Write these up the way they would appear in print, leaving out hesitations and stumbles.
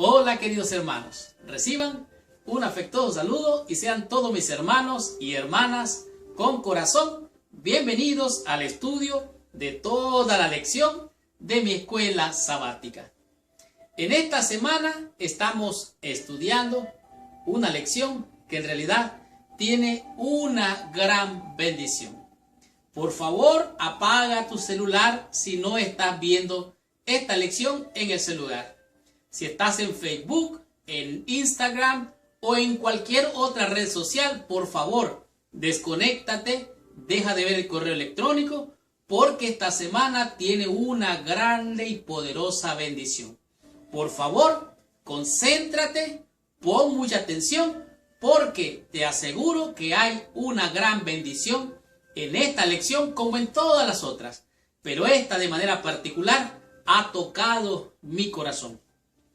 Hola queridos hermanos, reciban un afectuoso saludo y sean todos mis hermanos y hermanas con corazón bienvenidos al estudio de toda la lección de mi escuela sabática. En esta semana estamos estudiando una lección que en realidad tiene una gran bendición. Por favor, apaga tu celular si no estás viendo esta lección en el celular. Si estás en Facebook, en Instagram o en cualquier otra red social, por favor, desconéctate, deja de ver el correo electrónico, porque esta semana tiene una grande y poderosa bendición. Por favor, concéntrate, pon mucha atención, porque te aseguro que hay una gran bendición en esta lección como en todas las otras. Pero esta de manera particular ha tocado mi corazón.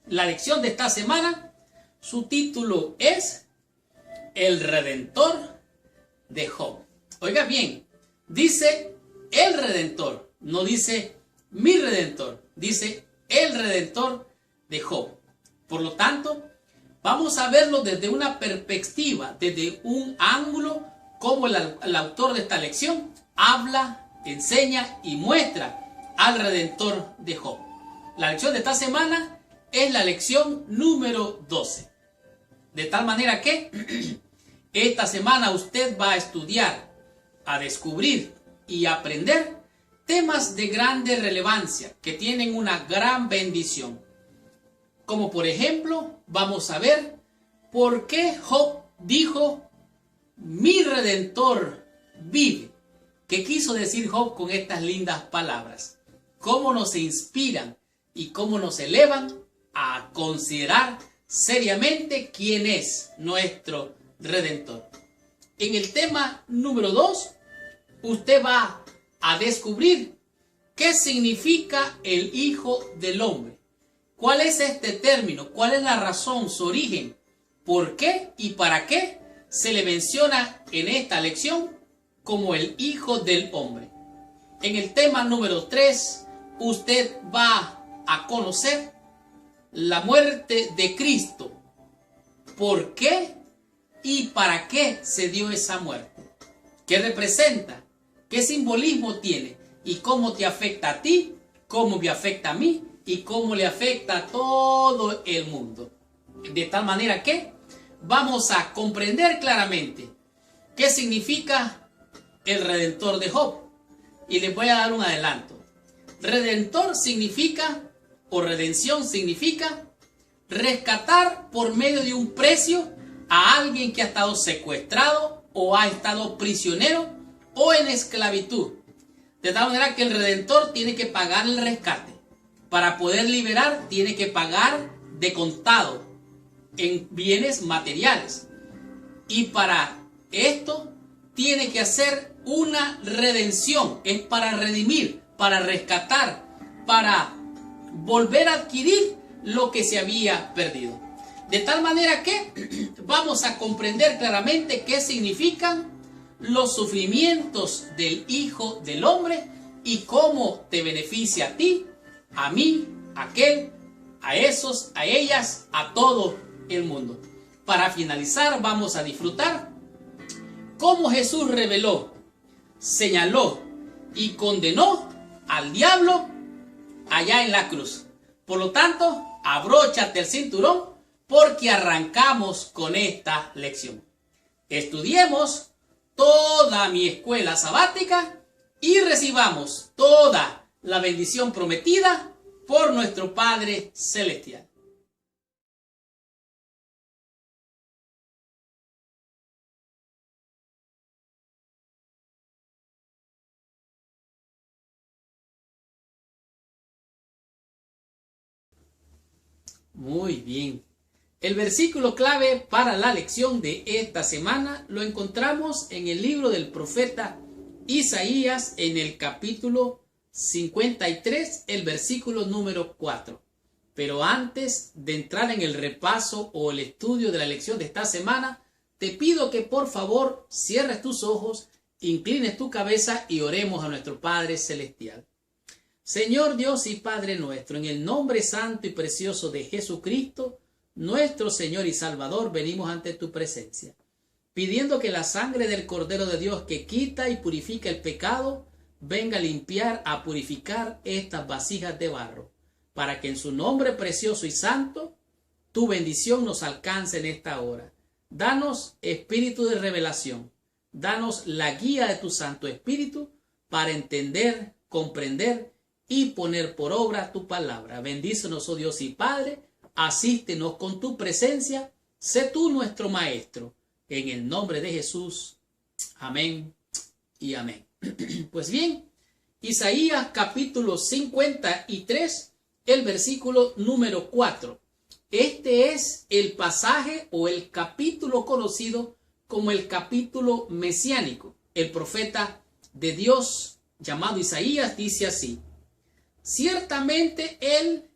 La lección de esta semana, su título es El Redentor de Job. Oiga bien, dice el Redentor, no dice mi Redentor, dice el Redentor de Job. Por lo tanto, vamos a verlo desde una perspectiva, desde un ángulo, como el autor de esta lección habla, enseña y muestra al Redentor de Job. La lección de esta semana es la lección número 12. De tal manera que esta semana usted va a estudiar, a descubrir y aprender temas de grande relevancia que tienen una gran bendición. Como por ejemplo, vamos a ver por qué Job dijo, mi Redentor vive. ¿Qué quiso decir Job con estas lindas palabras? ¿Cómo nos inspiran y cómo nos elevan a considerar seriamente quién es nuestro Redentor? En el tema número 2, usted va a descubrir qué significa el Hijo del Hombre. ¿Cuál es este término? ¿Cuál es la razón, su origen? ¿Por qué y para qué se le menciona en esta lección como el Hijo del Hombre? En el tema número 3, usted va a conocer la muerte de Cristo. ¿Por qué y para qué se dio esa muerte? ¿Qué representa? ¿Qué simbolismo tiene? ¿Y cómo te afecta a ti? ¿Cómo me afecta a mí? ¿Y cómo le afecta a todo el mundo? De tal manera que vamos a comprender claramente qué significa el Redentor de Job. Y les voy a dar un adelanto. Redentor significa, o redención significa, rescatar por medio de un precio a alguien que ha estado secuestrado o ha estado prisionero o en esclavitud. De tal manera que el Redentor tiene que pagar el rescate. Para poder liberar tiene que pagar de contado en bienes materiales. Y para esto tiene que hacer una redención. Es para redimir, para rescatar, para volver a adquirir lo que se había perdido. De tal manera que vamos a comprender claramente qué significan los sufrimientos del Hijo del Hombre y cómo te beneficia a ti, a mí, a aquel, a esos, a ellas, a todo el mundo. Para finalizar, vamos a disfrutar cómo Jesús reveló, señaló y condenó al diablo allá en la cruz. Por lo tanto, abróchate el cinturón porque arrancamos con esta lección. Estudiemos toda mi escuela sabática y recibamos toda la bendición prometida por nuestro Padre Celestial. Muy bien. El versículo clave para la lección de esta semana lo encontramos en el libro del profeta Isaías en el capítulo 53, el versículo número 4. Pero antes de entrar en el repaso o el estudio de la lección de esta semana, te pido que por favor cierres tus ojos, inclines tu cabeza y oremos a nuestro Padre Celestial. Señor Dios y Padre nuestro, en el nombre santo y precioso de Jesucristo, nuestro Señor y Salvador, venimos ante tu presencia, pidiendo que la sangre del Cordero de Dios que quita y purifica el pecado, venga a limpiar, a purificar estas vasijas de barro, para que en su nombre precioso y santo, tu bendición nos alcance en esta hora. Danos espíritu de revelación, danos la guía de tu Santo Espíritu para entender, comprender y poner por obra tu palabra. Bendícenos, oh Dios y Padre, asístenos con tu presencia, sé tú nuestro Maestro, en el nombre de Jesús. Amén y amén. Pues bien, Isaías capítulo 53, el versículo número 4. Este es el pasaje o el capítulo conocido como el capítulo mesiánico. El profeta de Dios llamado Isaías dice así: ciertamente Él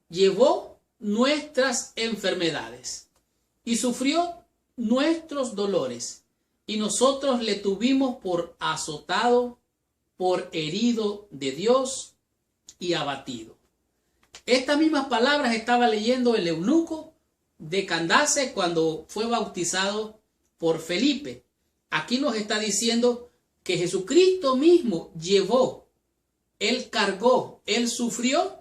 llevó nuestras enfermedades y sufrió nuestros dolores, y nosotros le tuvimos por azotado, por herido de Dios y abatido. Estas mismas palabras estaba leyendo el eunuco de Candace cuando fue bautizado por Felipe. Aquí nos está diciendo que Jesucristo mismo llevó, Él cargó, Él sufrió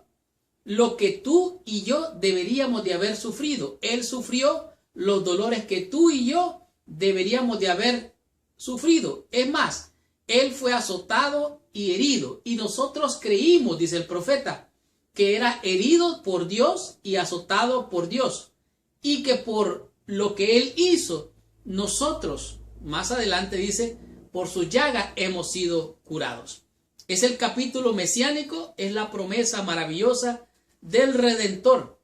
lo que tú y yo deberíamos de haber sufrido. Él sufrió los dolores que tú y yo deberíamos de haber sufrido. Es más, Él fue azotado y herido. Y nosotros creímos, dice el profeta, que era herido por Dios y azotado por Dios. Y que por lo que Él hizo, nosotros, más adelante dice, por su llaga hemos sido curados. Es el capítulo mesiánico, es la promesa maravillosa del Redentor.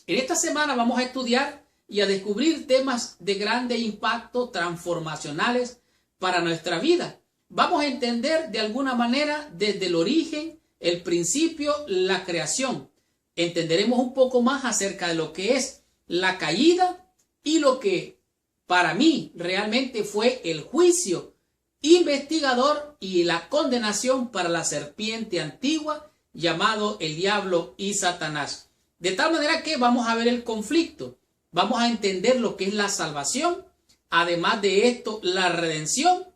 En esta semana vamos a estudiar y a descubrir temas de grande impacto transformacionales para nuestra vida. Vamos a entender de alguna manera desde el origen, el principio, la creación. Entenderemos un poco más acerca de lo que es la caída y lo que para mí realmente fue el juicio investigador y la condenación para la serpiente antigua llamado el diablo y Satanás. De tal manera que vamos a ver el conflicto, vamos a entender lo que es la salvación, además de esto la redención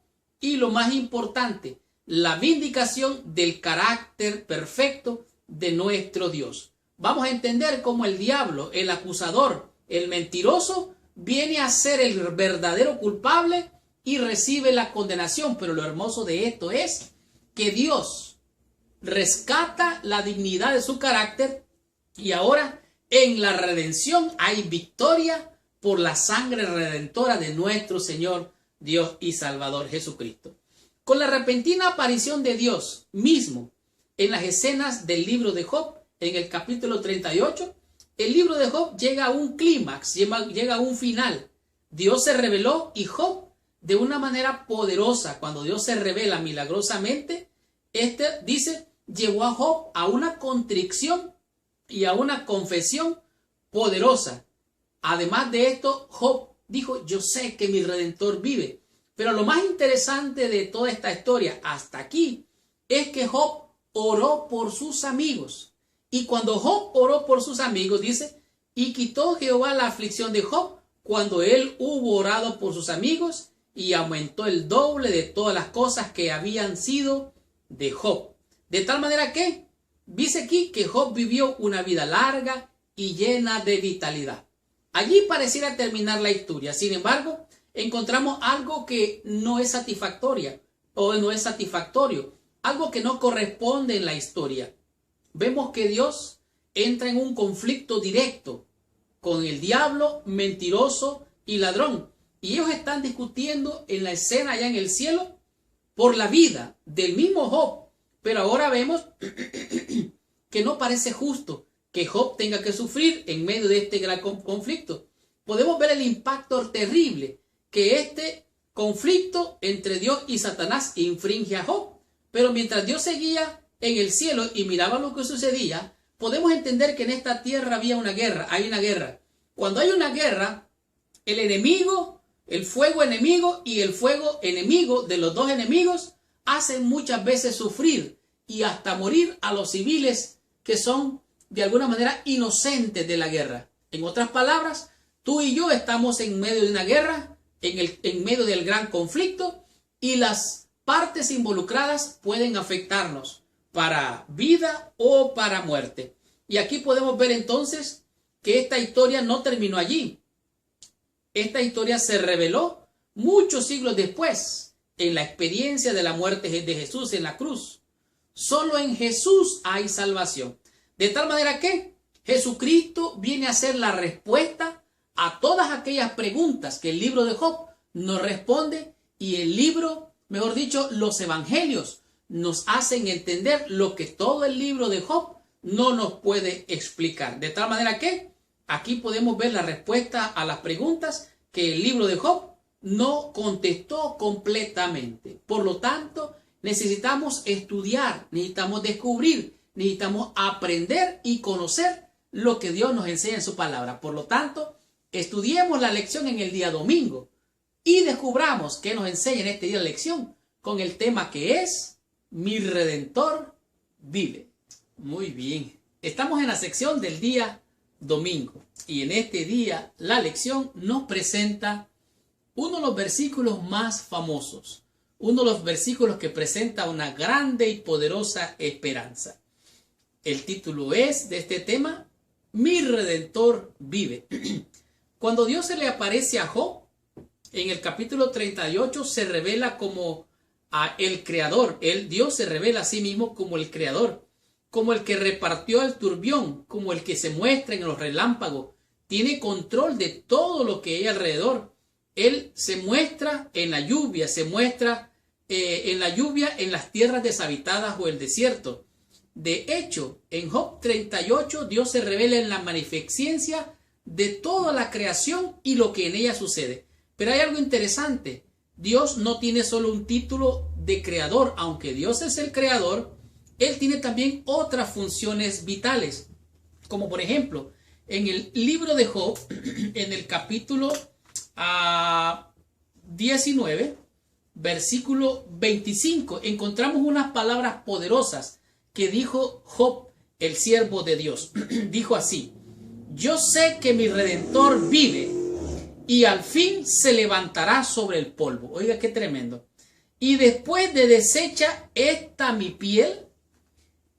y lo más importante, la vindicación del carácter perfecto de nuestro Dios. Vamos a entender cómo el diablo, el acusador, el mentiroso, viene a ser el verdadero culpable y recibe la condenación. Pero lo hermoso de esto es que Dios rescata la dignidad de su carácter y ahora en la redención hay victoria por la sangre redentora de nuestro Señor, Dios y Salvador Jesucristo. Con la repentina aparición de Dios mismo en las escenas del libro de Job, en el capítulo 38, el libro de Job llega a un clímax, llega a un final. Dios se reveló y Job, de una manera poderosa, cuando Dios se revela milagrosamente, dice, llevó a Job a una contrición y a una confesión poderosa. Además de esto, Job dijo, yo sé que mi Redentor vive. Pero lo más interesante de toda esta historia hasta aquí es que Job oró por sus amigos. Y cuando Job oró por sus amigos, dice, y quitó Jehová la aflicción de Job cuando él hubo orado por sus amigos y aumentó el doble de todas las cosas que habían sido de Job. De tal manera que dice aquí que Job vivió una vida larga y llena de vitalidad. Allí pareciera terminar la historia. Sin embargo, encontramos algo que no es satisfactorio, algo que no corresponde en la historia. Vemos que Dios entra en un conflicto directo con el diablo, mentiroso y ladrón. Y ellos están discutiendo en la escena allá en el cielo por la vida del mismo Job. Pero ahora vemos que no parece justo que Job tenga que sufrir en medio de este gran conflicto. Podemos ver el impacto terrible que este conflicto entre Dios y Satanás infringe a Job. Pero mientras Dios seguía en el cielo y miraba lo que sucedía, podemos entender que en esta tierra había una guerra, hay una guerra. Cuando hay una guerra, el enemigo, el fuego enemigo y el fuego enemigo de los dos enemigos hacen muchas veces sufrir y hasta morir a los civiles que son de alguna manera inocentes de la guerra. En otras palabras, tú y yo estamos en medio de una guerra, en medio del gran conflicto, y las partes involucradas pueden afectarnos para vida o para muerte. Y aquí podemos ver entonces que esta historia no terminó allí. Esta historia se reveló muchos siglos después en la experiencia de la muerte de Jesús en la cruz. Solo en Jesús hay salvación. De tal manera que Jesucristo viene a ser la respuesta a todas aquellas preguntas que el libro de Job nos responde, y el libro, mejor dicho, los evangelios nos hacen entender lo que todo el libro de Job no nos puede explicar. De tal manera que aquí podemos ver la respuesta a las preguntas que el libro de Job no contestó completamente. Por lo tanto, necesitamos estudiar, necesitamos descubrir, necesitamos aprender y conocer lo que Dios nos enseña en su palabra. Por lo tanto, estudiemos la lección en el día domingo y descubramos qué nos enseña en este día de lección con el tema que es Mi Redentor vive. Muy bien, estamos en la sección del día domingo y en este día la lección nos presenta uno de los versículos más famosos, uno de los versículos que presenta una grande y poderosa esperanza. El título es de este tema, Mi Redentor vive. Cuando Dios se le aparece a Job, en el capítulo 38 se revela como el creador. Dios se revela a sí mismo como el creador, como el que repartió el turbión, como el que se muestra en los relámpagos, tiene control de todo lo que hay alrededor. Él se muestra en la lluvia, se muestra en la lluvia en las tierras deshabitadas o el desierto. De hecho, en Job 38 Dios se revela en la magnificencia de toda la creación y lo que en ella sucede. Pero hay algo interesante. Dios no tiene solo un título de creador. Aunque Dios es el creador, Él tiene también otras funciones vitales. Como por ejemplo, en el libro de Job, en el capítulo 19, versículo 25, encontramos unas palabras poderosas que dijo Job, el siervo de Dios. Dijo así: yo sé que mi Redentor vive y al fin se levantará sobre el polvo. Oiga, qué tremendo. Y después de deshecha esta mi piel,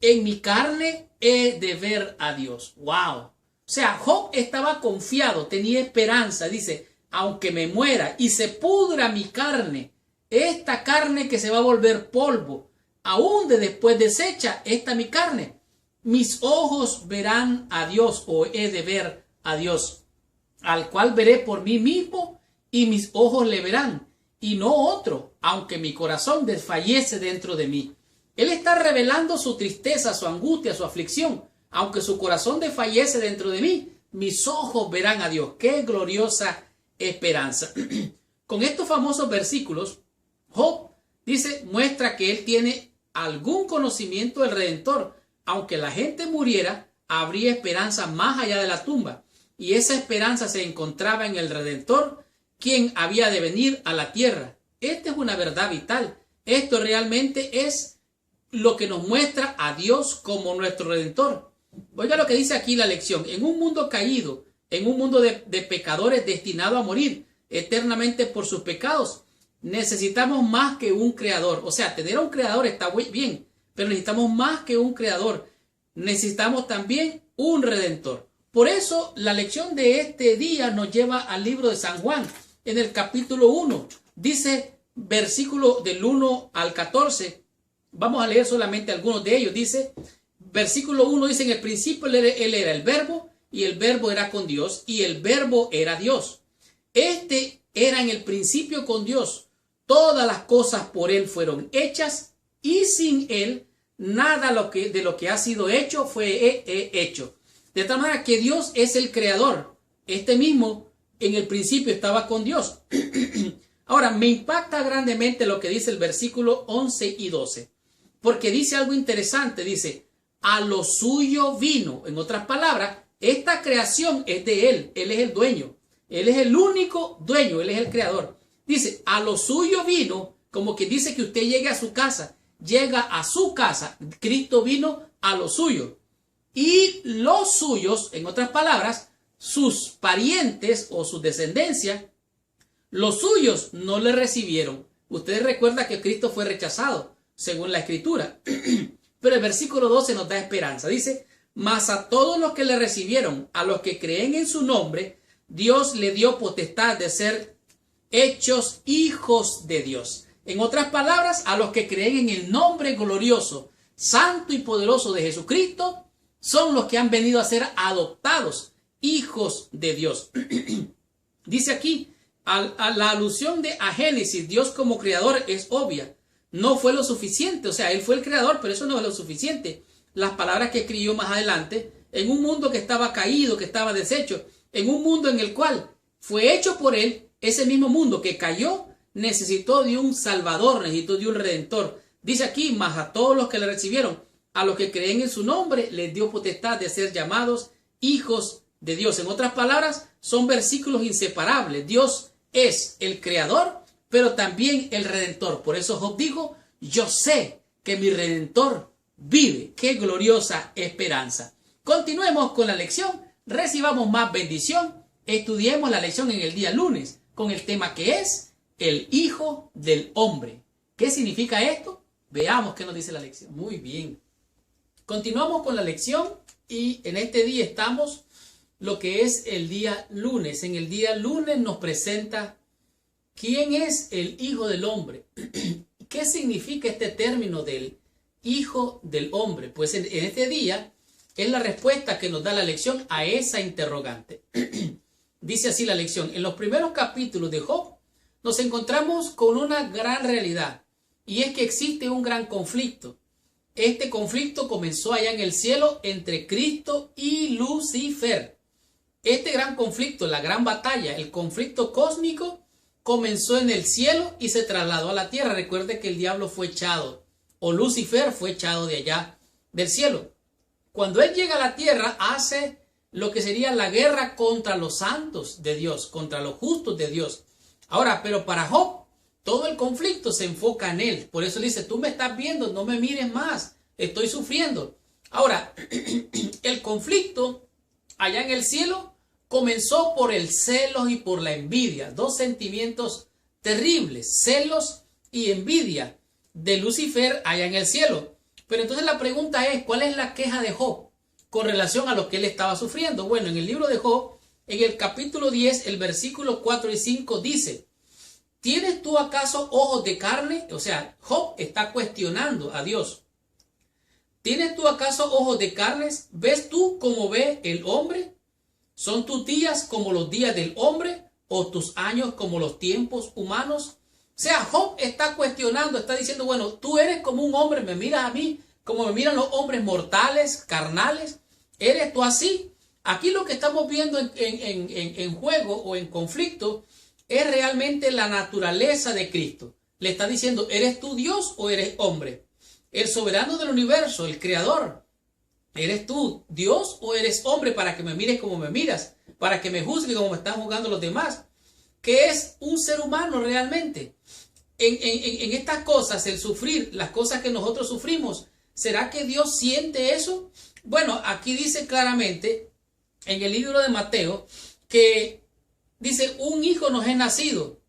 en mi carne he de ver a Dios. ¡Wow! O sea, Job estaba confiado, tenía esperanza. Dice, aunque me muera y se pudra mi carne, esta carne que se va a volver polvo, aún de después deshecha esta mi carne, mis ojos verán a Dios, o he de ver a Dios, al cual veré por mí mismo, y mis ojos le verán, y no otro, aunque mi corazón desfallece dentro de mí. Él está revelando su tristeza, su angustia, su aflicción. Aunque su corazón desfallece dentro de mí, mis ojos verán a Dios. ¡Qué gloriosa esperanza! Con estos famosos versículos, Job muestra que él tiene algún conocimiento del Redentor. Aunque la gente muriera, habría esperanza más allá de la tumba. Y esa esperanza se encontraba en el Redentor, quien había de venir a la tierra. Esta es una verdad vital. Esto realmente es lo que nos muestra a Dios como nuestro Redentor. Oiga lo que dice aquí la lección. En un mundo caído, en un mundo de pecadores destinados a morir eternamente por sus pecados, necesitamos más que un creador. O sea, tener a un creador está muy bien, pero necesitamos más que un creador. Necesitamos también un Redentor. Por eso la lección de este día nos lleva al libro de San Juan. En el capítulo 1, dice, versículo del 1 al 14, vamos a leer solamente algunos de ellos. Dice, versículo 1 dice, en el principio él era el verbo, y el verbo era con Dios, y el verbo era Dios. Este era en el principio con Dios. Todas las cosas por él fueron hechas, y sin él nada de lo que ha sido hecho fue hecho. De tal manera que Dios es el creador. Este mismo en el principio estaba con Dios. Ahora, me impacta grandemente lo que dice el versículo 11 y 12. Porque dice algo interesante. Dice, a lo suyo vino. En otras palabras, esta creación es de él. Él es el dueño. Él es el único dueño. Él es el creador. Dice, a lo suyo vino, como que dice que usted llegue a su casa. llega a su casa. Cristo vino a los suyos. Y los suyos, en otras palabras, sus parientes o su descendencia, los suyos no le recibieron. Ustedes recuerdan que Cristo fue rechazado, según la Escritura. Pero el versículo 12 nos da esperanza. Dice, mas a todos los que le recibieron, a los que creen en su nombre, Dios le dio potestad de ser hechos hijos de Dios. En otras palabras, a los que creen en el nombre glorioso, santo y poderoso de Jesucristo, son los que han venido a ser adoptados, hijos de Dios. Dice aquí, a la alusión a Génesis, Dios como creador es obvia. No fue lo suficiente, o sea, Él fue el creador, pero eso no es lo suficiente. Las palabras que escribió más adelante, en un mundo que estaba caído, que estaba deshecho, en un mundo en el cual fue hecho por Él, ese mismo mundo que cayó, necesitó de un Salvador, necesitó de un Redentor. Dice aquí, mas a todos los que le recibieron, a los que creen en su nombre, les dio potestad de ser llamados hijos de Dios. En otras palabras, son versículos inseparables. Dios es el creador, pero también el Redentor. Por eso Job dijo, yo sé que mi Redentor vive. ¡Qué gloriosa esperanza! Continuemos con la lección, recibamos más bendición, estudiemos la lección en el día lunes con el tema que es el Hijo del Hombre. ¿Qué significa esto? Veamos qué nos dice la lección. Muy bien. Continuamos con la lección y en este día estamos lo que es el día lunes. En el día lunes nos presenta quién es el Hijo del Hombre. ¿Qué significa este término del Hijo del Hombre? Pues en este día es la respuesta que nos da la lección a esa interrogante. Dice así la lección. En los primeros capítulos de Job nos encontramos con una gran realidad y es que existe un gran conflicto. Este conflicto comenzó allá en el cielo entre Cristo y Lucifer. Este gran conflicto, la gran batalla, el conflicto cósmico, comenzó en el cielo y se trasladó a la tierra. Recuerde que el diablo fue echado, o Lucifer fue echado de allá del cielo. Cuando él llega a la tierra, hace lo que sería la guerra contra los santos de Dios, contra los justos de Dios. Ahora, pero para Job, todo el conflicto se enfoca en él. Por eso dice, tú me estás viendo, no me mires más, estoy sufriendo. Ahora, el conflicto allá en el cielo comenzó por el celos y por la envidia. Dos sentimientos terribles, celos y envidia de Lucifer allá en el cielo. Pero entonces la pregunta es, ¿cuál es la queja de Job con relación a lo que él estaba sufriendo? Bueno, en el libro de Job, en el capítulo 10, el versículo 4 y 5 dice, ¿tienes tú acaso ojos de carne? O sea, Job está cuestionando a Dios. ¿Tienes tú acaso ojos de carnes? ¿Ves tú como ve el hombre? ¿Son tus días como los días del hombre? ¿O tus años como los tiempos humanos? O sea, Job está cuestionando, está diciendo, bueno, tú eres como un hombre, me miras a mí, como me miran los hombres mortales, carnales. ¿Eres tú así? Aquí lo que estamos viendo en juego o en conflicto es realmente la naturaleza de Cristo. Le está diciendo, ¿eres tú Dios o eres hombre? El soberano del universo, el creador. ¿Eres tú Dios o eres hombre para que me mires como me miras? Para que me juzgue como me están juzgando los demás. ¿Qué es un ser humano realmente? En estas cosas, el sufrir, las cosas que nosotros sufrimos, ¿será que Dios siente eso? Bueno, aquí dice claramente en el libro de Mateo que dice, un hijo nos es nacido.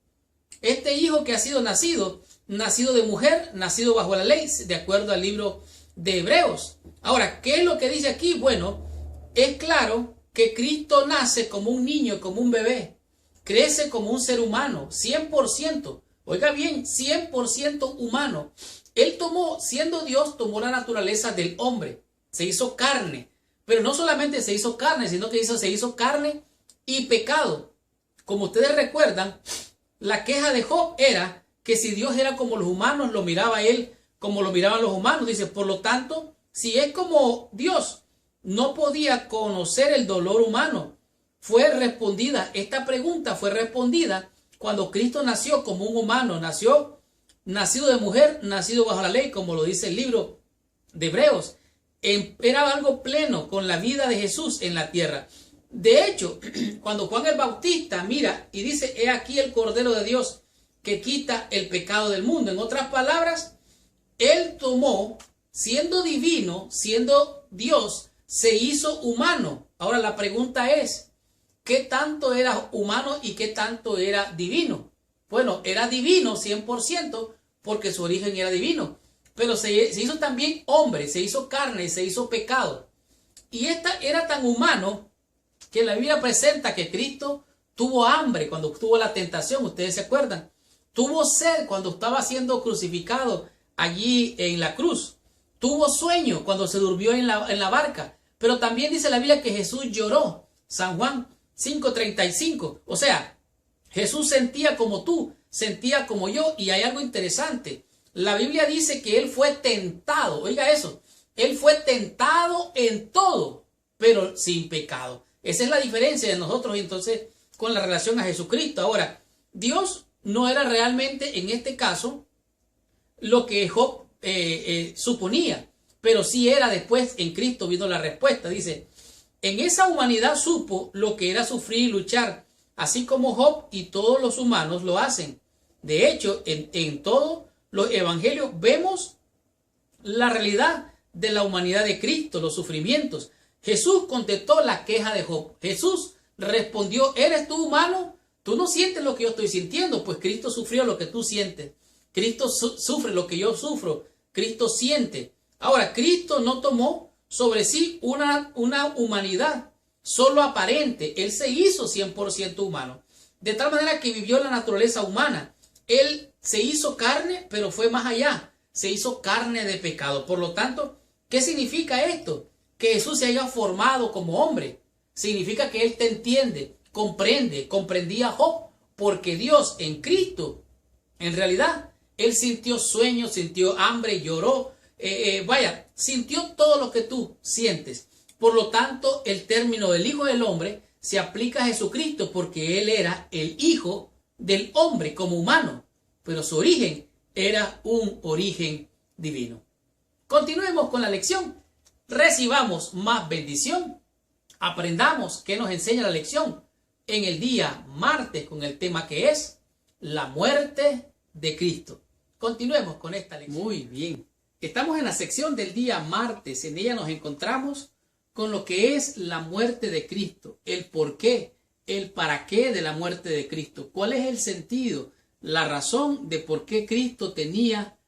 Este hijo que ha sido nacido de mujer, nacido bajo la ley, de acuerdo al libro de Hebreos. Ahora, ¿qué es lo que dice aquí? Bueno, es claro que Cristo nace como un niño, como un bebé. Crece como un ser humano, 100%. Oiga bien, 100% humano. Él tomó, siendo Dios, tomó la naturaleza del hombre. Se hizo carne. Pero no solamente se hizo carne, sino que se hizo carne y pecado. Como ustedes recuerdan, la queja de Job era que si Dios era como los humanos, lo miraba él como lo miraban los humanos. Dice, por lo tanto, si es como Dios, no podía conocer el dolor humano. Esta pregunta fue respondida cuando Cristo nació como un humano, nacido de mujer, nacido bajo la ley, como lo dice el libro de Hebreos. Era algo pleno con la vida de Jesús en la tierra. De hecho, cuando Juan el Bautista mira y dice, he aquí el Cordero de Dios que quita el pecado del mundo. En otras palabras, Él tomó, siendo divino, siendo Dios, se hizo humano. Ahora la pregunta es, ¿qué tanto era humano y qué tanto era divino? Bueno, era divino 100% porque su origen era divino, pero se hizo también hombre, se hizo carne, se hizo pecado. Y era tan humano que la Biblia presenta que Cristo tuvo hambre cuando tuvo la tentación, ustedes se acuerdan. Tuvo sed cuando estaba siendo crucificado allí en la cruz. Tuvo sueño cuando se durmió en la barca. Pero también dice la Biblia que Jesús lloró. San Juan 5:35. O sea, Jesús sentía como tú, sentía como yo. Y hay algo interesante. La Biblia dice que Él fue tentado. Oiga eso. Él fue tentado en todo, pero sin pecado. Esa es la diferencia de nosotros entonces con la relación a Jesucristo. Ahora, Dios no era realmente en este caso lo que Job suponía, pero sí era después en Cristo vino la respuesta. Dice, en esa humanidad supo lo que era sufrir y luchar, así como Job y todos los humanos lo hacen. De hecho, en todos los evangelios vemos la realidad de la humanidad de Cristo, los sufrimientos. Jesús contestó la queja de Job. Jesús respondió, ¿eres tú humano? Tú no sientes lo que yo estoy sintiendo, pues Cristo sufrió lo que tú sientes. Cristo sufre lo que yo sufro. Cristo siente. Ahora, Cristo no tomó sobre sí una humanidad solo aparente. Él se hizo 100% humano. De tal manera que vivió la naturaleza humana. Él se hizo carne, pero fue más allá. Se hizo carne de pecado. Por lo tanto, ¿qué significa esto? Que Jesús se haya formado como hombre. Significa que Él te entiende, comprendía a Job, porque Dios en Cristo, en realidad, Él sintió sueños, sintió hambre, lloró, sintió todo lo que tú sientes. Por lo tanto, el término del Hijo del Hombre se aplica a Jesucristo porque Él era el Hijo del Hombre como humano, pero su origen era un origen divino. Continuemos con la lección. Recibamos más bendición. Aprendamos qué nos enseña la lección en el día martes con el tema que es la muerte de Cristo. Continuemos con esta lección. Muy bien. Estamos en la sección del día martes. En ella nos encontramos con lo que es la muerte de Cristo. El por qué, el para qué de la muerte de Cristo. ¿Cuál es el sentido, la razón de por qué Cristo tenía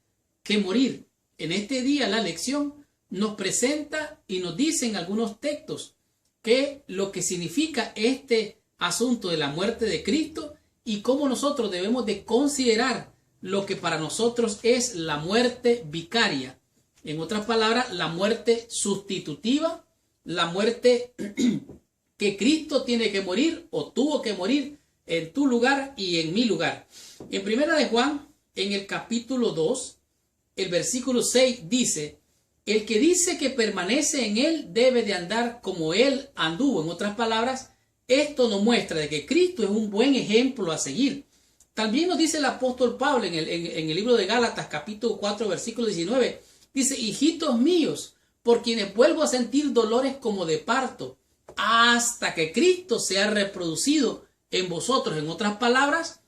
que morir? En este día la lección nos presenta y nos dice en algunos textos que lo que significa este asunto de la muerte de Cristo y cómo nosotros debemos de considerar lo que para nosotros es la muerte vicaria. En otras palabras, la muerte sustitutiva, la muerte que Cristo tiene que morir o tuvo que morir en tu lugar y en mi lugar. En Primera de Juan, en el capítulo 2, el versículo 6 dice, el que dice que permanece en él debe de andar como él anduvo. En otras palabras, esto nos muestra de que Cristo es un buen ejemplo a seguir. También nos dice el apóstol Pablo en el libro de Gálatas, capítulo 4, versículo 19, dice, hijitos míos, por quienes vuelvo a sentir dolores como de parto, hasta que Cristo sea reproducido en vosotros. En otras palabras,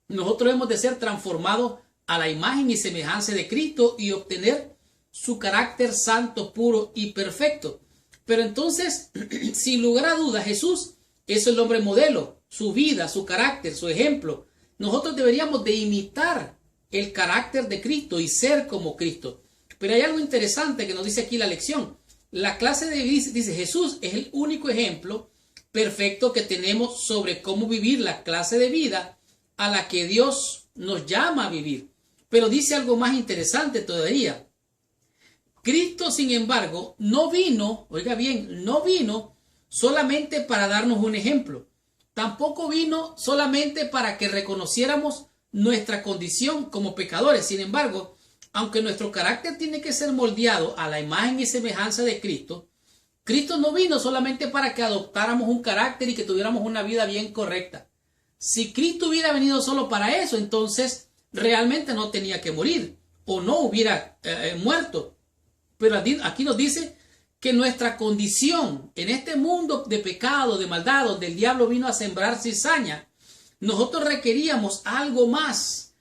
nosotros hemos de ser transformados a la imagen y semejanza de Cristo y obtener su carácter santo, puro y perfecto. Pero entonces, sin lugar a dudas, Jesús es el hombre modelo, su vida, su carácter, su ejemplo. Nosotros deberíamos de imitar el carácter de Cristo y ser como Cristo. Pero hay algo interesante que nos dice aquí la lección. La clase de vida dice, Jesús es el único ejemplo perfecto que tenemos sobre cómo vivir la clase de vida a la que Dios nos llama a vivir. Pero dice algo más interesante todavía. Cristo, sin embargo, no vino, oiga bien, no vino solamente para darnos un ejemplo. Tampoco vino solamente para que reconociéramos nuestra condición como pecadores. Sin embargo, aunque nuestro carácter tiene que ser moldeado a la imagen y semejanza de Cristo, Cristo no vino solamente para que adoptáramos un carácter y que tuviéramos una vida bien correcta. Si Cristo hubiera venido solo para eso, entonces realmente no tenía que morir o no hubiera muerto. Pero aquí nos dice que nuestra condición en este mundo de pecado, de maldad, donde el diablo vino a sembrar cizaña, nosotros requeríamos algo más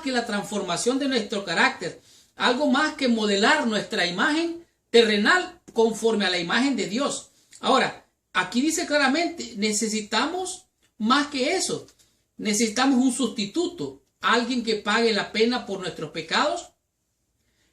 que la transformación de nuestro carácter, algo más que modelar nuestra imagen terrenal conforme a la imagen de Dios. Ahora, aquí dice claramente, necesitamos más que eso. Necesitamos un sustituto, alguien que pague la pena por nuestros pecados.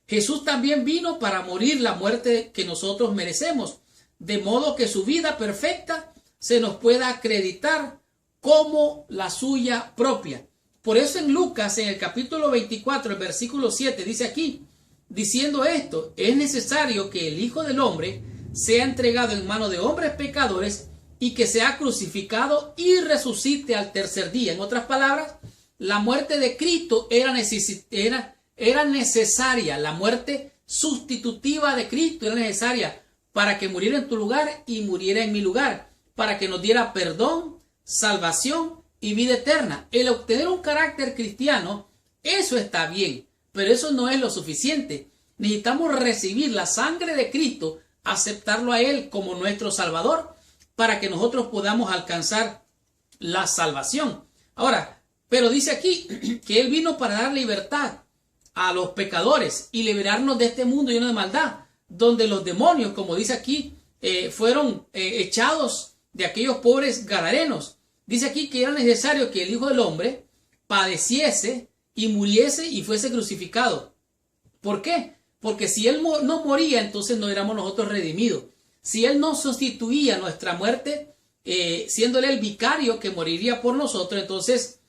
Jesús también vino para morir la muerte que nosotros merecemos, de modo que su vida perfecta se nos pueda acreditar como la suya propia. Por eso en Lucas, en el capítulo 24, el versículo 7, dice aquí, diciendo esto, es necesario que el Hijo del Hombre sea entregado en manos de hombres pecadores y que sea crucificado y resucite al tercer día. En otras palabras, la muerte de Cristo era necesaria, la muerte sustitutiva de Cristo era necesaria para que muriera en tu lugar y muriera en mi lugar, para que nos diera perdón, salvación y vida eterna. El obtener un carácter cristiano, eso está bien, pero eso no es lo suficiente. Necesitamos recibir la sangre de Cristo, aceptarlo a Él como nuestro Salvador, para que nosotros podamos alcanzar la salvación. Ahora, pero dice aquí que Él vino para dar libertad a los pecadores y liberarnos de este mundo lleno de maldad, donde los demonios, como dice aquí, fueron echados de aquellos pobres gadarenos. Dice aquí que era necesario que el Hijo del Hombre padeciese y muriese y fuese crucificado. ¿Por qué? Porque si Él no moría, entonces no éramos nosotros redimidos. Si Él no sustituía nuestra muerte, siéndole el vicario que moriría por nosotros, entonces,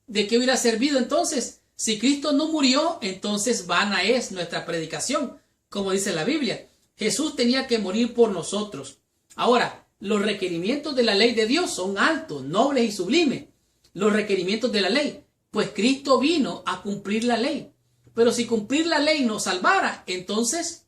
¿de qué hubiera servido entonces? Si Cristo no murió, entonces vana es nuestra predicación, como dice la Biblia. Jesús tenía que morir por nosotros. Ahora, los requerimientos de la ley de Dios son altos, nobles y sublimes. Los requerimientos de la ley, pues Cristo vino a cumplir la ley. Pero si cumplir la ley nos salvara, entonces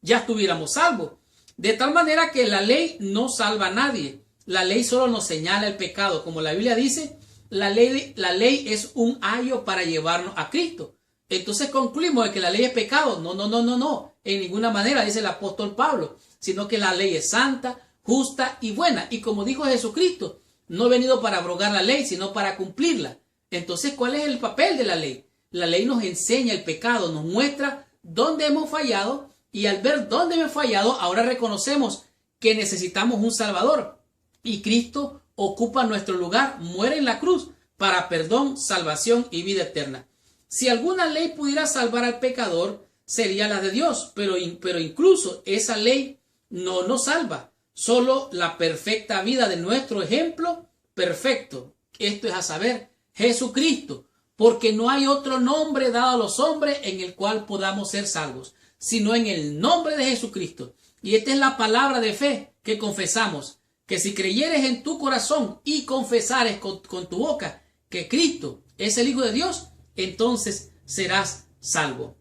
ya estuviéramos salvos. De tal manera que la ley no salva a nadie. La ley solo nos señala el pecado. Como la Biblia dice, la ley es un ayo para llevarnos a Cristo. Entonces concluimos de que la ley es pecado. No. En ninguna manera, dice el apóstol Pablo. Sino que la ley es santa, justa y buena. Y como dijo Jesucristo, no he venido para abrogar la ley, sino para cumplirla. Entonces, ¿cuál es el papel de la ley? La ley nos enseña el pecado, nos muestra dónde hemos fallado, y al ver dónde hemos fallado, ahora reconocemos que necesitamos un Salvador. Y Cristo ocupa nuestro lugar, muere en la cruz para perdón, salvación y vida eterna. Si alguna ley pudiera salvar al pecador, sería la de Dios, pero incluso esa ley no nos salva. Solo la perfecta vida de nuestro ejemplo perfecto. Esto es a saber, Jesucristo. Porque no hay otro nombre dado a los hombres en el cual podamos ser salvos, sino en el nombre de Jesucristo. Y esta es la palabra de fe que confesamos, que si creyeres en tu corazón y confesares con tu boca que Cristo es el Hijo de Dios, entonces serás salvo.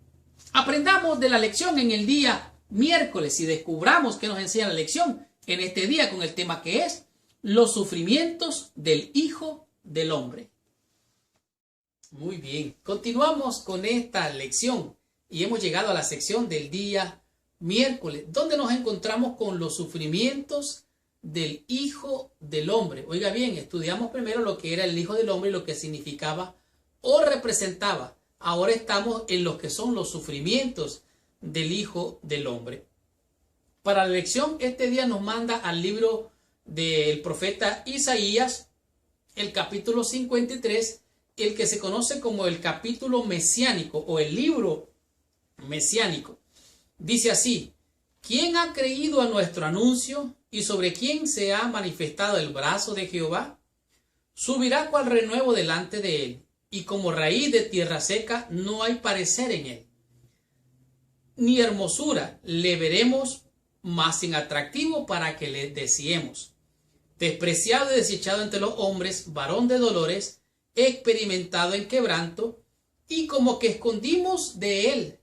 Aprendamos de la lección en el día miércoles y descubramos que nos enseña la lección en este día con el tema que es los sufrimientos del Hijo del Hombre. Muy bien, continuamos con esta lección y hemos llegado a la sección del día miércoles, donde nos encontramos con los sufrimientos del Hijo del Hombre. Oiga bien, estudiamos primero lo que era el Hijo del Hombre y lo que significaba o representaba. Ahora estamos en lo que son los sufrimientos del Hijo del Hombre. Para la lección, este día nos manda al libro del profeta Isaías, el capítulo 53, el que se conoce como el capítulo mesiánico o el libro mesiánico. Dice así: ¿quién ha creído a nuestro anuncio y sobre quién se ha manifestado el brazo de Jehová? Subirá cual renuevo delante de él, y como raíz de tierra seca no hay parecer en él. Ni hermosura le veremos, mas sin atractivo para que le deseemos. Despreciado y desechado entre los hombres, varón de dolores, experimentado en quebranto, y como que escondimos de él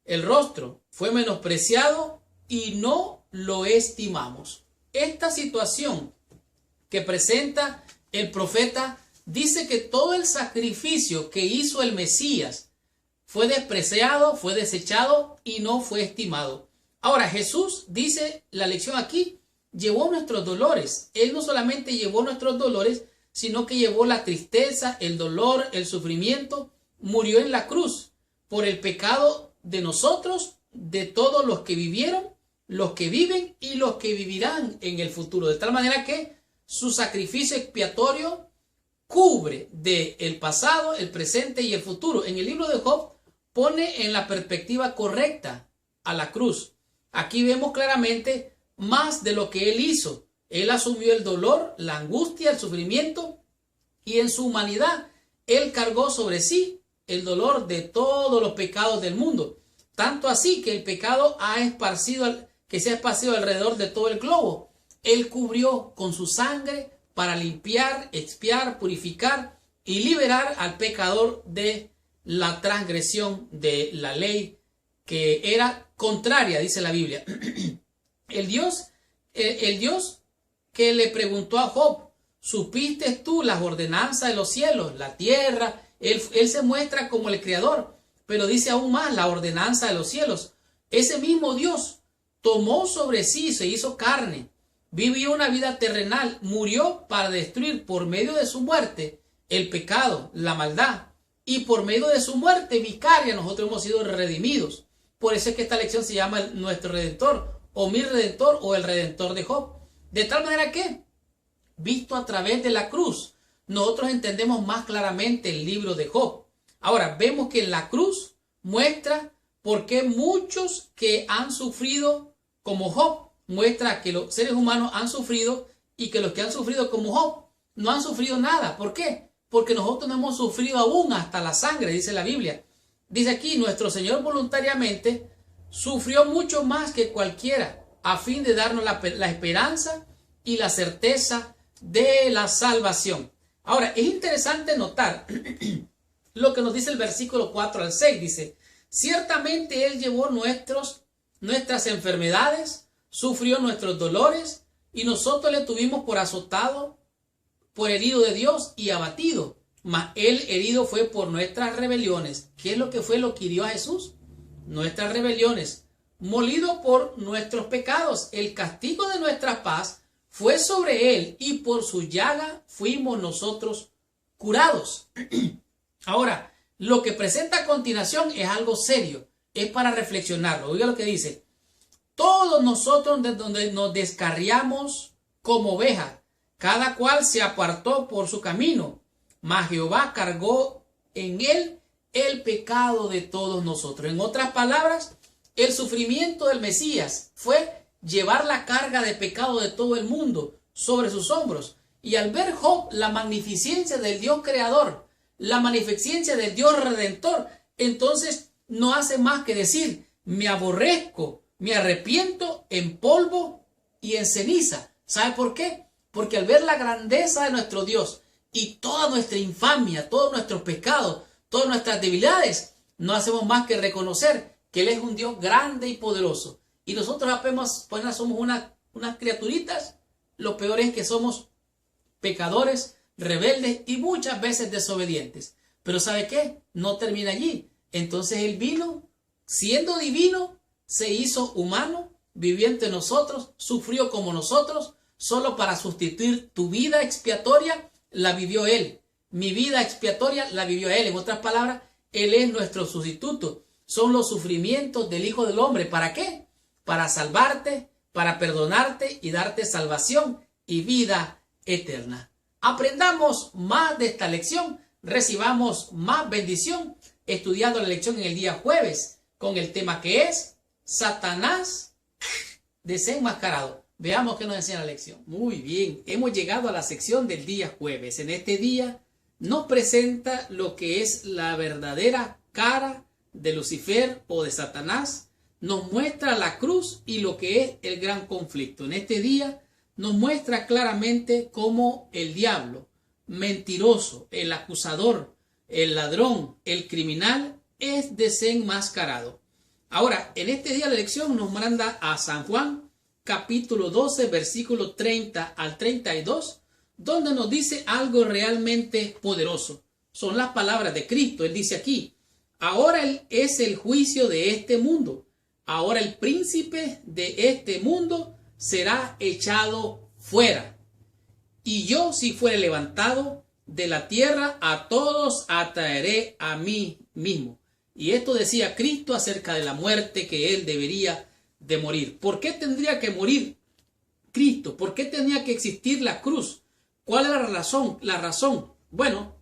el rostro, fue menospreciado y no lo estimamos. Esta situación que presenta el profeta dice que todo el sacrificio que hizo el Mesías fue despreciado, fue desechado y no fue estimado. Ahora Jesús, dice la lección aquí, llevó nuestros dolores. Él no solamente llevó nuestros dolores, sino que llevó la tristeza, el dolor, el sufrimiento, murió en la cruz. por el pecado de nosotros, de todos los que vivieron, los que viven y los que vivirán en el futuro. De tal manera que su sacrificio expiatorio cubre del pasado, el presente y el futuro. En el libro de Job pone en la perspectiva correcta a la cruz. Aquí vemos claramente más de lo que él hizo. Él asumió el dolor, la angustia, el sufrimiento, y en su humanidad él cargó sobre sí el dolor de todos los pecados del mundo. Tanto así que el pecado se ha esparcido alrededor de todo el globo. Él cubrió con su sangre para limpiar, expiar, purificar y liberar al pecador de la transgresión de la ley que era contraria, dice la Biblia. El Dios que le preguntó a Job, ¿supiste tú las ordenanzas de los cielos, la tierra? Él se muestra como el creador, pero dice aún más la ordenanza de los cielos. Ese mismo Dios tomó sobre sí, se hizo carne, vivió una vida terrenal, murió para destruir por medio de su muerte el pecado, la maldad, y por medio de su muerte vicaria nosotros hemos sido redimidos. Por eso es que esta lección se llama Nuestro Redentor, o Mi Redentor, o el Redentor de Job. De tal manera que, visto a través de la cruz, nosotros entendemos más claramente el libro de Job. Ahora, vemos que la cruz muestra por qué muchos que han sufrido como Job, muestra que los seres humanos han sufrido y que los que han sufrido como Job no han sufrido nada. ¿Por qué? Porque nosotros no hemos sufrido aún hasta la sangre, dice la Biblia. Dice aquí, nuestro Señor voluntariamente sufrió mucho más que cualquiera a fin de darnos la esperanza y la certeza de la salvación. Ahora, es interesante notar lo que nos dice el versículo 4 al 6. Dice, ciertamente Él llevó nuestras enfermedades, sufrió nuestros dolores, y nosotros le tuvimos por azotado, por herido de Dios y abatido. Mas Él herido fue por nuestras rebeliones. ¿Qué es lo que hirió a Jesús? Nuestras rebeliones. Molido por nuestros pecados. El castigo de nuestra paz fue sobre Él, y por su llaga fuimos nosotros curados. Ahora, lo que presenta a continuación es algo serio. Es para reflexionarlo. Oiga lo que dice. Todos nosotros de donde nos descarriamos como ovejas, cada cual se apartó por su camino, mas Jehová cargó en él el pecado de todos nosotros. En otras palabras, el sufrimiento del Mesías fue llevar la carga de pecado de todo el mundo sobre sus hombros. Y al ver Job la magnificencia del Dios creador, la magnificencia del Dios redentor, entonces no hace más que decir, me aborrezco, me arrepiento en polvo y en ceniza. ¿Sabe por qué? Porque al ver la grandeza de nuestro Dios y toda nuestra infamia, todos nuestros pecados, todas nuestras debilidades, no hacemos más que reconocer que Él es un Dios grande y poderoso. Y nosotros apenas somos unas criaturitas. Lo peor es que somos pecadores, rebeldes y muchas veces desobedientes. Pero ¿sabe qué? No termina allí. Entonces Él vino, siendo divino, se hizo humano, vivió entre nosotros, sufrió como nosotros, solo para sustituir tu vida expiatoria, la vivió Él. Mi vida expiatoria la vivió Él. En otras palabras, Él es nuestro sustituto. Son los sufrimientos del Hijo del Hombre. ¿Para qué? Para salvarte, para perdonarte y darte salvación y vida eterna. Aprendamos más de esta lección, recibamos más bendición estudiando la lección en el día jueves con el tema que es Satanás desenmascarado. Veamos qué nos enseña la lección. Muy bien, hemos llegado a la sección del día jueves. En este día nos presenta lo que es la verdadera cara de Lucifer o de Satanás. Nos muestra la cruz y lo que es el gran conflicto. En este día nos muestra claramente cómo el diablo, mentiroso, el acusador, el ladrón, el criminal, es desenmascarado. Ahora, en este día la lección nos manda a San Juan, capítulo 12, versículo 30 al 32, donde nos dice algo realmente poderoso. Son las palabras de Cristo. Él dice aquí, ahora es el juicio de este mundo. Ahora el príncipe de este mundo será echado fuera. Y yo, si fuere levantado de la tierra, a todos atraeré a mí mismo. Y esto decía Cristo acerca de la muerte que él debería de morir. ¿Por qué tendría que morir Cristo? ¿Por qué tenía que existir la cruz? ¿Cuál era la razón? La razón. Bueno,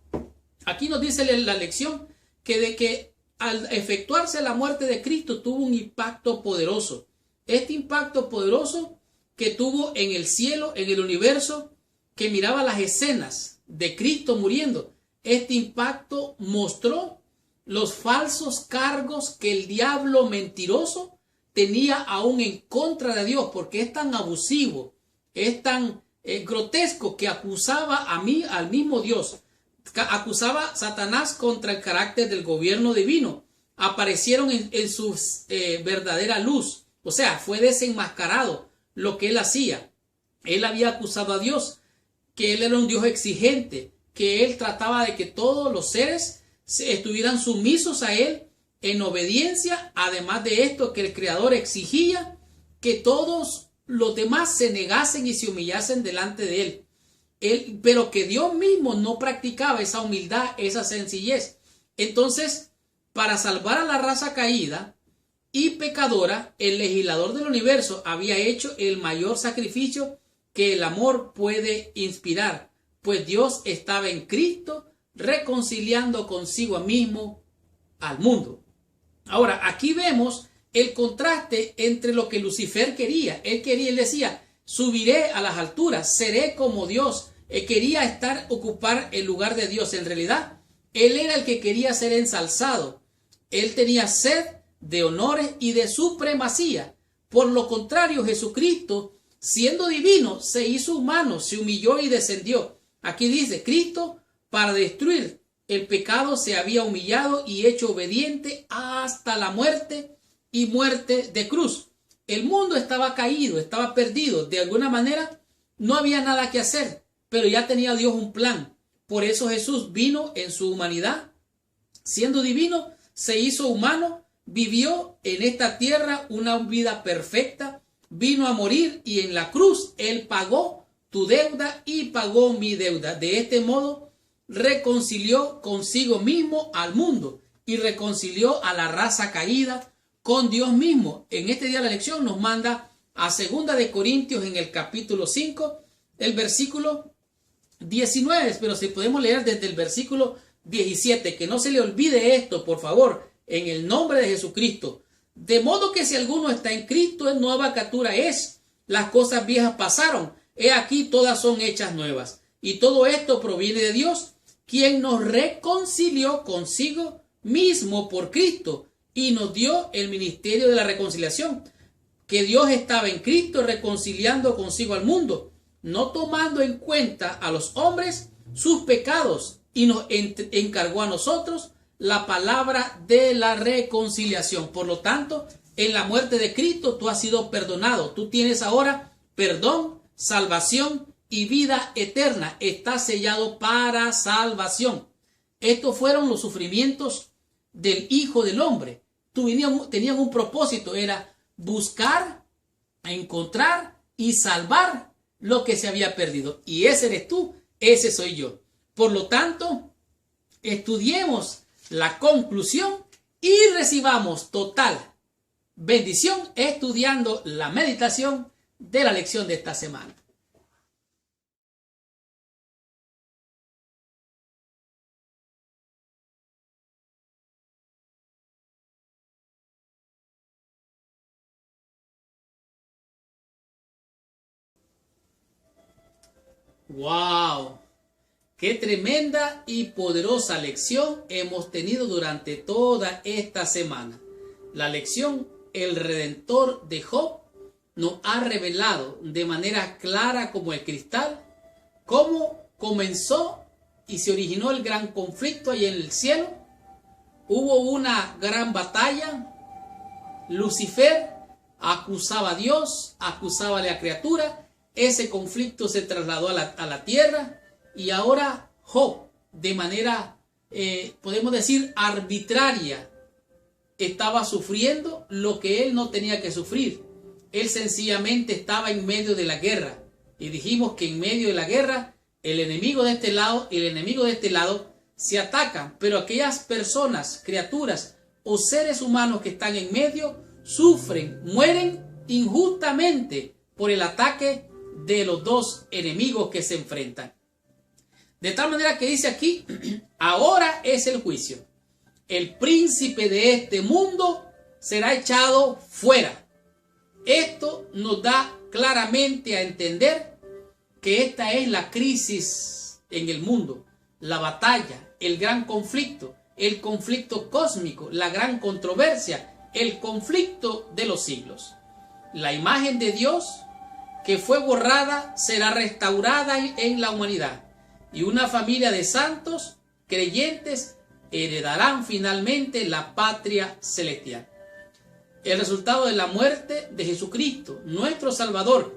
aquí nos dice la lección que al efectuarse la muerte de Cristo tuvo un impacto poderoso. Este impacto poderoso que tuvo en el cielo, en el universo, que miraba las escenas de Cristo muriendo. Este impacto mostró los falsos cargos que el diablo mentiroso tenía aún en contra de Dios, porque es tan abusivo, es tan grotesco que acusaba al mismo Dios, acusaba a Satanás contra el carácter del gobierno divino. Aparecieron en su verdadera luz, o sea, fue desenmascarado lo que él hacía. Él había acusado a Dios, que él era un Dios exigente, que él trataba de que todos los seres estuvieran sumisos a él en obediencia. Además de esto, que el Creador exigía que todos los demás se negasen y se humillasen delante de él. Pero que Dios mismo no practicaba esa humildad, esa sencillez. Entonces, para salvar a la raza caída y pecadora, el legislador del universo había hecho el mayor sacrificio que el amor puede inspirar, pues Dios estaba en Cristo reconciliando consigo mismo al mundo. Ahora, aquí vemos el contraste entre lo que Lucifer quería. Él decía, subiré a las alturas, seré como Dios. Él quería ocupar el lugar de Dios. En realidad, él era el que quería ser ensalzado. Él tenía sed de honores y de supremacía. Por lo contrario, Jesucristo, siendo divino, se hizo humano, se humilló y descendió. Aquí dice, Cristo, para destruir el pecado, se había humillado y hecho obediente hasta la muerte y muerte de cruz. El mundo estaba caído, estaba perdido. De alguna manera, no había nada que hacer, pero ya tenía Dios un plan. Por eso Jesús vino en su humanidad, siendo divino, se hizo humano, vivió en esta tierra una vida perfecta, vino a morir y en la cruz Él pagó tu deuda y pagó mi deuda. De este modo reconcilió consigo mismo al mundo y reconcilió a la raza caída con Dios mismo. En este día la lección nos manda a 2 de Corintios en el capítulo 5, el versículo 19, pero si podemos leer desde el versículo 17, que no se le olvide esto, por favor, en el nombre de Jesucristo. De modo que si alguno está en Cristo, es nueva criatura es. Las cosas viejas pasaron, he aquí todas son hechas nuevas. Y todo esto proviene de Dios, quien nos reconcilió consigo mismo por Cristo y nos dio el ministerio de la reconciliación. Que Dios estaba en Cristo reconciliando consigo al mundo, no tomando en cuenta a los hombres sus pecados, y nos encargó a nosotros la palabra de la reconciliación. Por lo tanto, en la muerte de Cristo tú has sido perdonado. Tú tienes ahora perdón, salvación y vida eterna. Está sellado para salvación. Estos fueron los sufrimientos del Hijo del Hombre. Tenían un propósito, era buscar, encontrar y salvar lo que se había perdido. Y ese eres tú, ese soy yo. Por lo tanto, estudiemos la conclusión y recibamos total bendición estudiando la meditación de la lección de esta semana. ¡Wow! ¡Qué tremenda y poderosa lección hemos tenido durante toda esta semana! La lección El Redentor de Job nos ha revelado de manera clara como el cristal cómo comenzó y se originó el gran conflicto ahí en el cielo. Hubo una gran batalla. Lucifer acusaba a Dios, acusaba a la criatura. Ese conflicto se trasladó a la tierra. Y ahora Job, de manera, podemos decir, arbitraria, estaba sufriendo lo que él no tenía que sufrir. Él sencillamente estaba en medio de la guerra. Y dijimos que en medio de la guerra, el enemigo de este lado y el enemigo de este lado se atacan. Pero aquellas personas, criaturas o seres humanos que están en medio sufren, mueren injustamente por el ataque de los dos enemigos que se enfrentan. De tal manera que dice aquí, ahora es el juicio. El príncipe de este mundo será echado fuera. Esto nos da claramente a entender que esta es la crisis en el mundo, la batalla, el gran conflicto, el conflicto cósmico, la gran controversia, el conflicto de los siglos. La imagen de Dios que fue borrada será restaurada en la humanidad, y una familia de santos creyentes heredarán finalmente la patria celestial. El resultado de la muerte de Jesucristo, nuestro Salvador,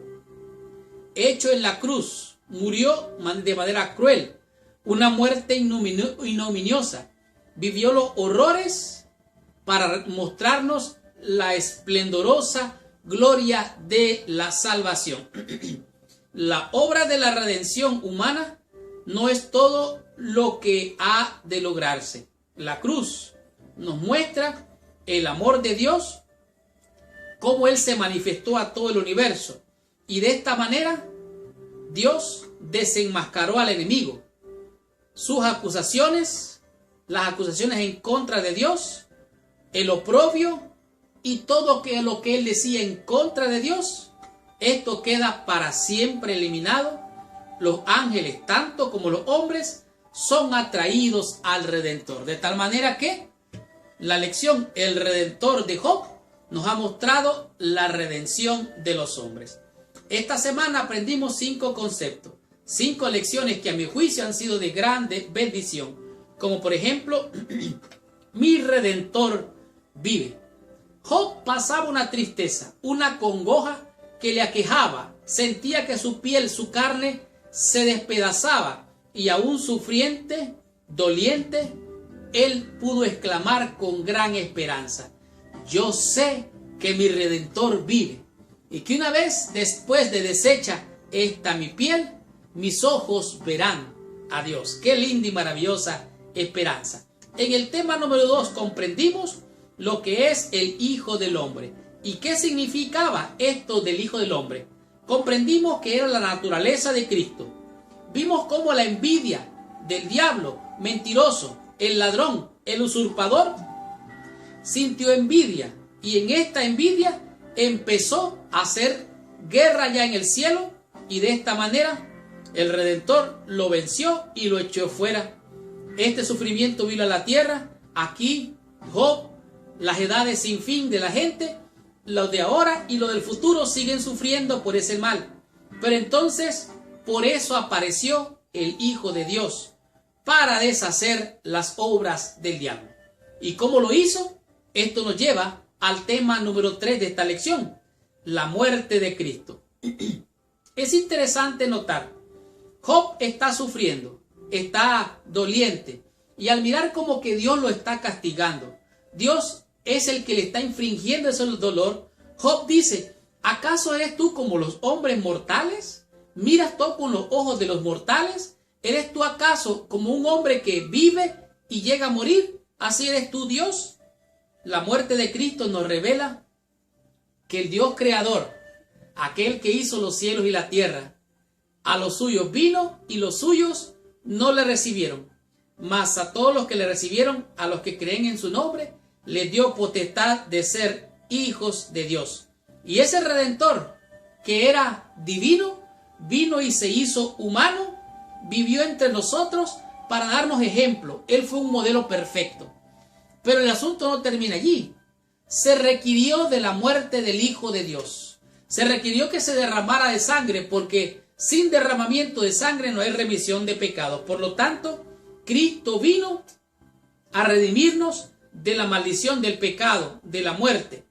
hecho en la cruz, murió de manera cruel, una muerte ignominiosa, vivió los horrores para mostrarnos la esplendorosa gloria de la salvación. La obra de la redención humana no es todo lo que ha de lograrse. La cruz nos muestra el amor de Dios, cómo Él se manifestó a todo el universo, y de esta manera Dios desenmascaró al enemigo. Sus acusaciones, las acusaciones en contra de Dios, el oprobio y todo lo que Él decía en contra de Dios, esto queda para siempre eliminado. Los ángeles, tanto como los hombres, son atraídos al Redentor. De tal manera que la lección, el Redentor de Job, nos ha mostrado la redención de los hombres. Esta semana aprendimos 5 conceptos, 5 lecciones que a mi juicio han sido de grande bendición. Como por ejemplo, mi Redentor vive. Job pasaba una tristeza, una congoja que le aquejaba. Sentía que su piel, su carne se despedazaba, y aún sufriente, doliente, él pudo exclamar con gran esperanza: yo sé que mi Redentor vive, y que una vez después de deshecha esta mi piel, mis ojos verán a Dios. Qué linda y maravillosa esperanza. En el tema número 2 comprendimos lo que es el Hijo del Hombre. ¿Y qué significaba esto del Hijo del Hombre? Comprendimos que era la naturaleza de Cristo. Vimos cómo la envidia del diablo mentiroso, el ladrón, el usurpador, sintió envidia, y en esta envidia empezó a hacer guerra ya en el cielo, y de esta manera el Redentor lo venció y lo echó fuera. Este sufrimiento vino a la tierra. Aquí Job, las edades sin fin de la gente, los de ahora y los del futuro siguen sufriendo por ese mal. Pero entonces, por eso apareció el Hijo de Dios, para deshacer las obras del diablo. ¿Y cómo lo hizo? Esto nos lleva al tema número 3 de esta lección, la muerte de Cristo. Es interesante notar, Job está sufriendo, está doliente, y al mirar como que Dios lo está castigando, Dios es el que le está infringiendo ese dolor, Job dice: ¿acaso eres tú como los hombres mortales? ¿Miras tú con los ojos de los mortales? ¿Eres tú acaso como un hombre que vive y llega a morir? ¿Así eres tú, Dios? La muerte de Cristo nos revela que el Dios creador, aquel que hizo los cielos y la tierra, a los suyos vino y los suyos no le recibieron. Mas a todos los que le recibieron, a los que creen en su nombre, les dio potestad de ser hijos de Dios. Y ese Redentor, que era divino, vino y se hizo humano, vivió entre nosotros para darnos ejemplo. Él fue un modelo perfecto. Pero el asunto no termina allí. Se requirió de la muerte del Hijo de Dios. Se requirió que se derramara de sangre, porque sin derramamiento de sangre no hay remisión de pecados. Por lo tanto, Cristo vino a redimirnos de la maldición del pecado, de la muerte.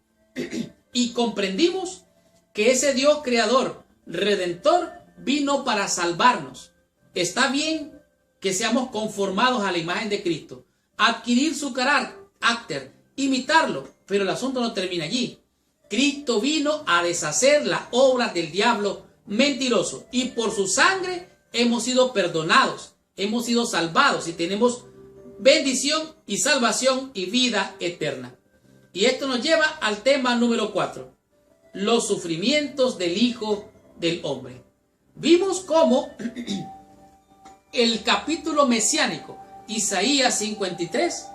Y comprendimos que ese Dios creador, redentor, vino para salvarnos. Está bien que seamos conformados a la imagen de Cristo, adquirir su carácter, imitarlo, pero el asunto no termina allí. Cristo vino a deshacer las obras del diablo mentiroso, y por su sangre hemos sido perdonados, hemos sido salvados y tenemos bendición y salvación y vida eterna. Y esto nos lleva al tema número 4, los sufrimientos del Hijo del Hombre. Vimos cómo el capítulo mesiánico, Isaías 53,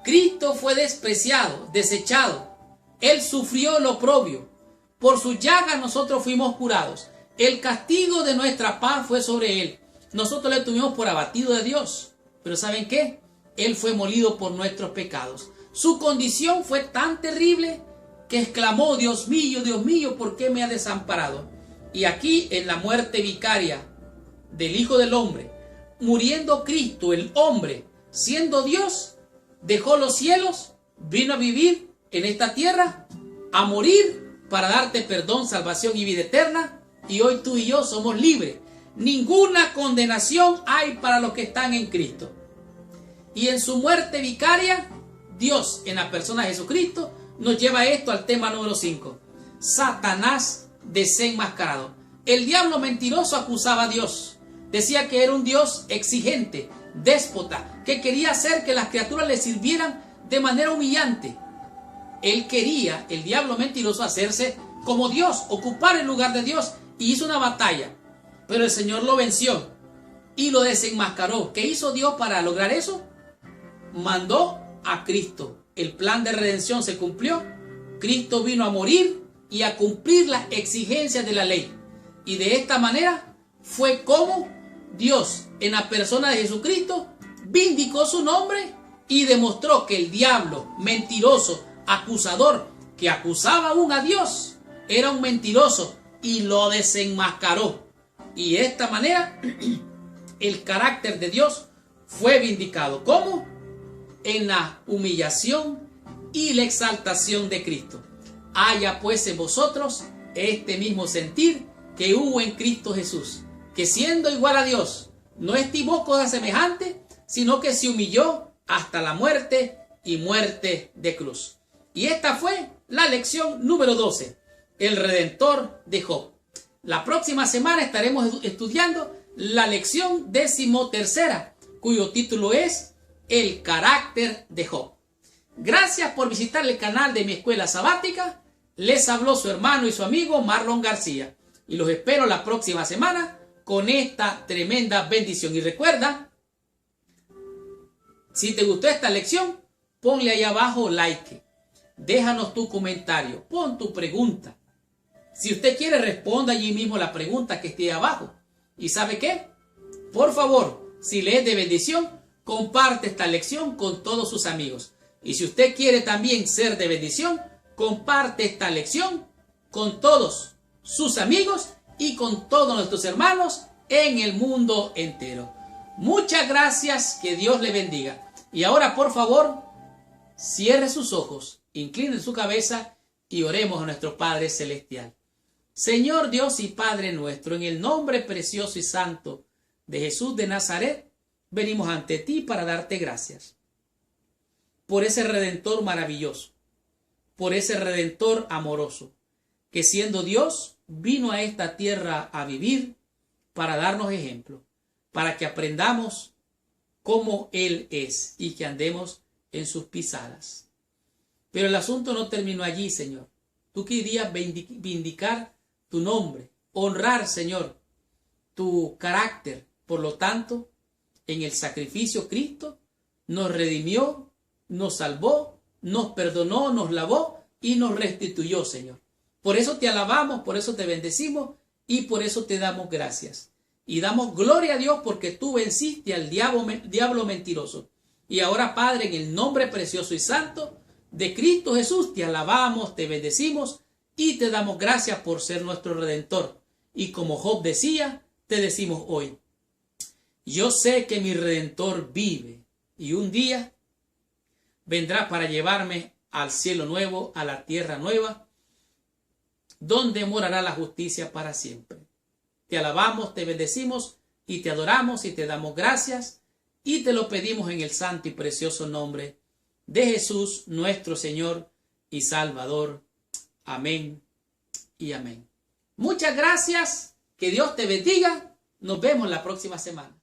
Cristo fue despreciado, desechado. Él sufrió el oprobio. Por sus llagas nosotros fuimos curados. El castigo de nuestra paz fue sobre él. Nosotros le tuvimos por abatido de Dios. Pero ¿saben qué? Él fue molido por nuestros pecados. Su condición fue tan terrible que exclamó: Dios mío, ¿por qué me ha desamparado? Y aquí, en la muerte vicaria del Hijo del Hombre, muriendo Cristo, el hombre, siendo Dios, dejó los cielos, vino a vivir en esta tierra, a morir para darte perdón, salvación y vida eterna. Y hoy tú y yo somos libres. Ninguna condenación hay para los que están en Cristo. Y en su muerte vicaria, Dios, en la persona de Jesucristo, nos lleva esto al tema número 5. Satanás desenmascarado. El diablo mentiroso acusaba a Dios. Decía que era un Dios exigente, déspota, que quería hacer que las criaturas le sirvieran de manera humillante. Él quería, el diablo mentiroso, hacerse como Dios, ocupar el lugar de Dios, y hizo una batalla. Pero el Señor lo venció y lo desenmascaró. ¿Qué hizo Dios para lograr eso? Mandó a Cristo. El plan de redención se cumplió. Cristo vino a morir y a cumplir las exigencias de la ley. Y de esta manera fue como Dios, en la persona de Jesucristo, vindicó su nombre y demostró que el diablo mentiroso, acusador, que acusaba aún a Dios, era un mentiroso, y lo desenmascaró. Y de esta manera el carácter de Dios fue vindicado. ¿Cómo? En la humillación y la exaltación de Cristo. Haya pues en vosotros este mismo sentir que hubo en Cristo Jesús, que siendo igual a Dios, no estimó cosa semejante, sino que se humilló hasta la muerte, y muerte de cruz. Y esta fue la lección número 12, el Redentor de Job. La próxima semana estaremos estudiando la lección 13ª, cuyo título es El carácter de Job. Gracias por visitar el canal de mi escuela sabática. Les habló su hermano y su amigo Marlon García. Y los espero la próxima semana con esta tremenda bendición. Y recuerda, si te gustó esta lección, ponle ahí abajo like. Déjanos tu comentario, pon tu pregunta. Si usted quiere, responda allí mismo la pregunta que esté abajo. ¿Y sabe qué? Por favor, si le es de bendición, comparte esta lección con todos sus amigos. Y si usted quiere también ser de bendición, comparte esta lección con todos sus amigos y con todos nuestros hermanos en el mundo entero. Muchas gracias, que Dios le bendiga. Y ahora, por favor, cierre sus ojos, incline su cabeza y oremos a nuestro Padre Celestial. Señor Dios y Padre nuestro, en el nombre precioso y santo de Jesús de Nazaret, venimos ante ti para darte gracias por ese Redentor maravilloso, por ese Redentor amoroso, que siendo Dios vino a esta tierra a vivir para darnos ejemplo, para que aprendamos cómo Él es y que andemos en sus pisadas. Pero el asunto no terminó allí, Señor. Tú querías vindicar tu nombre, honrar, Señor, tu carácter. Por lo tanto, en el sacrificio Cristo nos redimió, nos salvó, nos perdonó, nos lavó y nos restituyó, Señor. Por eso te alabamos, por eso te bendecimos y por eso te damos gracias. Y damos gloria a Dios porque tú venciste al diablo mentiroso. Y ahora, Padre, en el nombre precioso y santo de Cristo Jesús, te alabamos, te bendecimos y te damos gracias por ser nuestro Redentor. Y como Job decía, te decimos hoy: yo sé que mi Redentor vive y un día vendrá para llevarme al cielo nuevo, a la tierra nueva, donde morará la justicia para siempre. Te alabamos, te bendecimos y te adoramos y te damos gracias y te lo pedimos en el santo y precioso nombre de Jesús, nuestro Señor y Salvador. Amén y amén. Muchas gracias, que Dios te bendiga. Nos vemos la próxima semana.